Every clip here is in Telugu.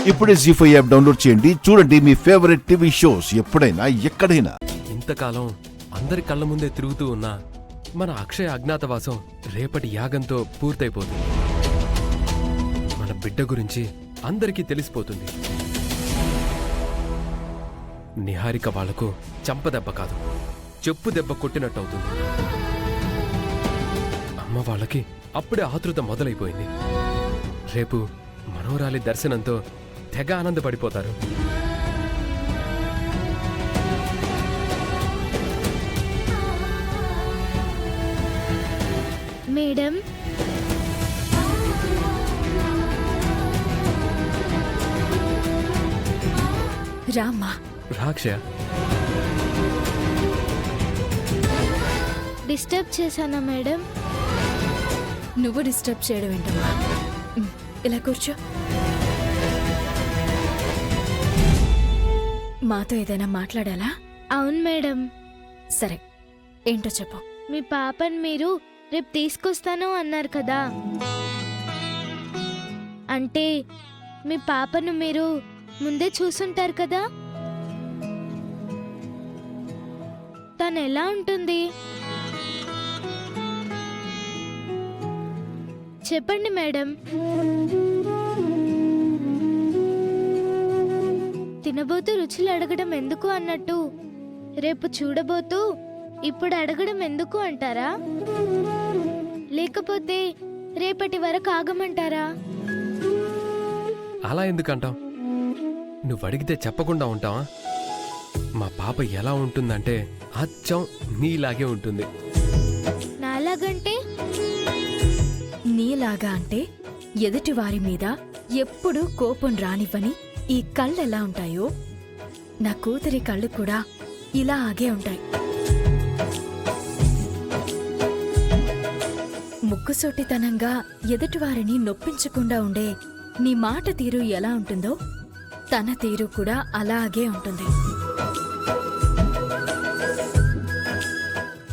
ఇప్పుడే జీ5 యాప్ డౌన్లోడ్ చేయండి. చూడండి మీ ఫేవరెట్ టీవీ షోస్ ఎప్పుడైనా ఎక్కడైనా. ఇంతకాలం అందరి కళ్ళ ముందే తిరుగుతూ ఉన్న మన అక్షయ అజ్ఞాతవాసం రేపటి యాగంతో పూర్తయిపోతుంది. మన బిడ్డ గురించి అందరికీ తెలిసిపోతుంది. నిహారిక వాళ్లకు చంపదెబ్బ కాదు, చెప్పు దెబ్బ కొట్టినట్టవుతుంది. అమ్మ వాళ్ళకి అప్పుడే ఆతృత మొదలైపోయింది. రేపు మనోరాలి దర్శనంతో తెగ ఆనందపడిపోతారు. మేడం, రామ్మా. రాక్షయ, డిస్టర్బ్ చేశానా మేడం? నువ్వు డిస్టర్బ్ చేయడం ఏంటమ్మా? ఇలా కూర్చో. మాతో ఏదైనా మాట్లాడాలా? అవును మేడం. సరే, ఏంటో చెప్పు. మీ పాపని మీరు రేపు తీసుకొస్తాను అన్నారు కదా, అంటే మీ పాపను మీరు ముందే చూసుంటారు కదా, తను ఎలా ఉంటుంది చెప్పండి మేడం. తినబోతూ రుచులు అడగడం ఎందుకు అన్నట్టు రేపు చూడబోతూ ఇప్పుడు అడగడం ఎందుకు అంటారా, లేకపోతే రేపటి వరకు ఆగమంటారా? అలా ఎందుకంటాం? నువ్వు అడిగితే చెప్పకుండా ఉంటావా? మా పాప ఎలా ఉంటుందంటే అచ్చం నీలాగే ఉంటుంది. నాలాగంటే? నీలాగా అంటే ఎదుటివారి మీద ఎప్పుడూ కోపం రానివ్వని ఈ కళ్ళెలా ఉంటాయో నా కూతురి కళ్ళు కూడా ఇలాగే ఉంటాయి. ముక్కుసూటితనంగా ఎదుటివారిని నొప్పించకుండా ఉండే నీ మాట తీరు ఎలా ఉంటుందో తన తీరు కూడా అలాగే ఉంటుంది.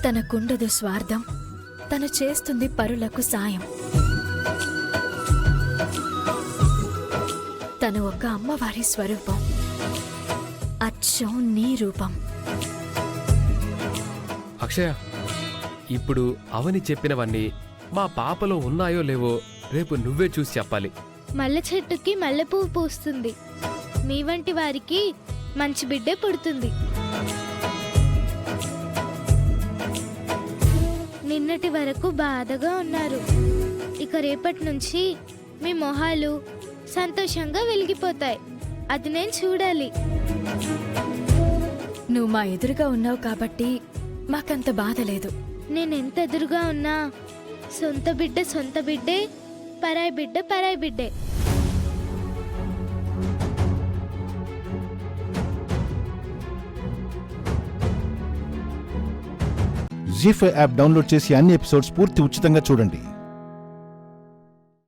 తనకుండదు స్వార్థం, తను చేస్తుంది పరులకు సాయం. తను ఒక అమ్మవారి స్వరూపం, అచ్చం నీ రూపం. అక్షయ, ఇప్పుడు అవని చెప్పినవన్నీ మా పాపలో ఉన్నాయో లేవో రేపు నువ్వే చూసి చెప్పాలి. మల్లె చెట్టుకి మల్లెపువ్వు పూస్తుంది, మీ వంటి వారికి మంచి బిడ్డే పుడుతుంది. నిన్నటి వరకు బాధగా ఉన్నారు, ఇక రేపటి నుంచి మీ మొహాలు సంతోషంగా వెలిగిపోతాయి. అది నేను చూడాలి. నువ్వు మా ఎదురుగా ఉన్నావు కాబట్టి మాకంత బాధ లేదు. నేనెంత ఎదురుగా ఉన్నా సొంత బిడ్డ సొంత బిడ్డే, పరాయి బిడ్డ పరాయి బిడ్డే. జీ5 యాప్ డౌన్లోడ్ చేసి అన్ని ఎపిసోడ్స్ పూర్తి ఉచితంగా చూడండి.